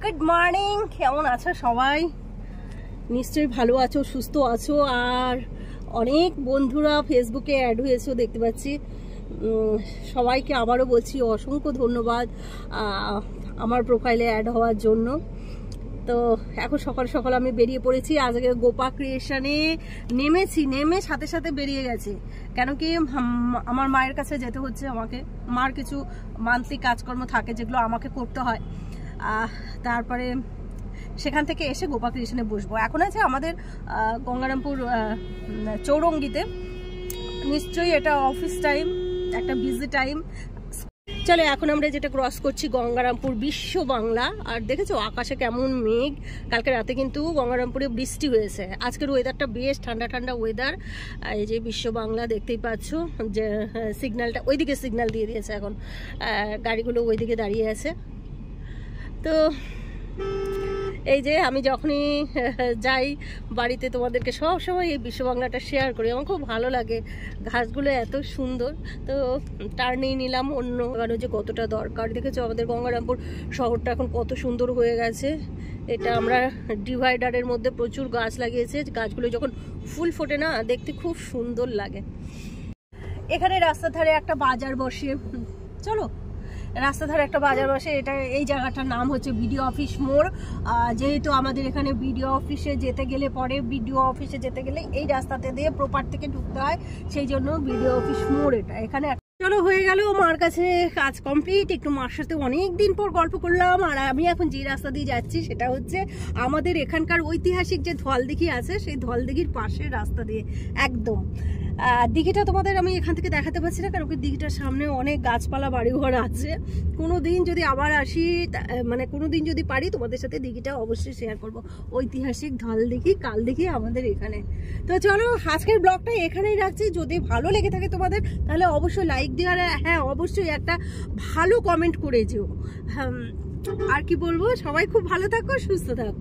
Good morning, কেমন আছো সবাই? নিশ্চয়ই ভালো আছো, সুস্থ আছো। আর অনেক বন্ধুরা ফেসবুকে অ্যাড হয়েছো দেখতে পাচ্ছি। সবাইকে আবারও বলছি অসংখ্য ধন্যবাদ আমার প্রোফাইলে অ্যাড হওয়ার জন্য। তো এখন সকাল সকাল আমি বেরিয়ে পড়েছি। আজকে গোপা ক্রিয়েশনে নেমেছি, নেমে সাথে সাথে বেরিয়ে গেছি। কেন কি আমার মায়ের কাছে যেতে হচ্ছে আমাকে। মার কিছু মান্থলি কাজকর্ম থাকে যেগুলো আমাকে করতে হয়। তারপরে সেখান থেকে এসে গোপা ক্রিয়েশনে বসবো। এখন আছে আমাদের গঙ্গারামপুর চৌরঙ্গিতে। নিশ্চয়ই এটা অফিস টাইম, একটা বিজি টাইম। চলো এখন আমরা যেটা ক্রস করছি গঙ্গারামপুর বিশ্ব বাংলা। আর দেখেছো আকাশে কেমন মেঘ। কালকে রাতে কিন্তু গঙ্গারামপুরে বৃষ্টি হয়েছে। আজকের ওয়েদারটা বেশ ঠান্ডা ঠান্ডা ওয়েদার। এই যে বিশ্ব বাংলা দেখতেই পাচ্ছ, যে সিগন্যালটা ওইদিকে সিগন্যাল দিয়ে দিয়েছে। এখন গাড়িগুলো ওইদিকে দাঁড়িয়ে আছে। তো এই যে আমি যখনই যাই বাড়িতে তোমাদেরকে সব সময় এই বিশ্ব বাংলাটা শেয়ার করি। আমার খুব ভালো লাগে, ঘাসগুলো এত সুন্দর। তো টার্নিং নিলাম অন্য কারণ যে কতটা দরকার। দেখেছো আমাদের গঙ্গারামপুর শহরটা এখন কত সুন্দর হয়ে গেছে। এটা আমরা ডিভাইডারের মধ্যে প্রচুর গাছ লাগিয়েছে। গাছগুলো যখন ফুল ফোটে না, দেখতে খুব সুন্দর লাগে। এখানে রাস্তার ধারে একটা বাজার বসে, চলো রাস্তার ধারে একটা বাজার বসে। এটা এই জায়গাটার নাম হচ্ছে বিডিও অফিস মোড়। যেহেতু আমাদের এখানে বিডিও অফিসে যেতে গেলে এই রাস্তাতে দিয়ে প্রপার থেকে ঢুকতে হয়, সেই জন্য বিডিও অফিস মোড় এটা। এখানে চলো হয়ে গেল মার কাছে কাজ কমপ্লিট। একটু মার সাথে অনেকদিন পর গল্প করলাম। আর আমি এখন যে রাস্তা দিয়ে যাচ্ছি সেটা হচ্ছে আমাদের এখানকার ঐতিহাসিক যে ধলদিঘি আছে, সেই ধলদিঘির পাশের রাস্তা দিয়ে একদম। দিঘিটা তোমাদের আমি এখান থেকে দেখাতে পারছি না, কারণ দিঘিটার সামনে অনেক গাছপালা বাড়িঘর আছে। কোনোদিন যদি আবার আসি, মানে কোনোদিন যদি পারি তোমাদের সাথে দিঘিটা অবশ্যই শেয়ার করব। ঐতিহাসিক ধলদিঘি, কালদিঘি আমাদের এখানে। তো চলো আজকের ব্লগটা এখানেই রাখছি। যদি ভালো লেগে থাকে তোমাদের তাহলে অবশ্যই লাইক দিও। আর হ্যাঁ, অবশ্যই একটা ভালো কমেন্ট করে যেও। আর কি বলবো, সবাই খুব ভালো থাকো, সুস্থ থাকো।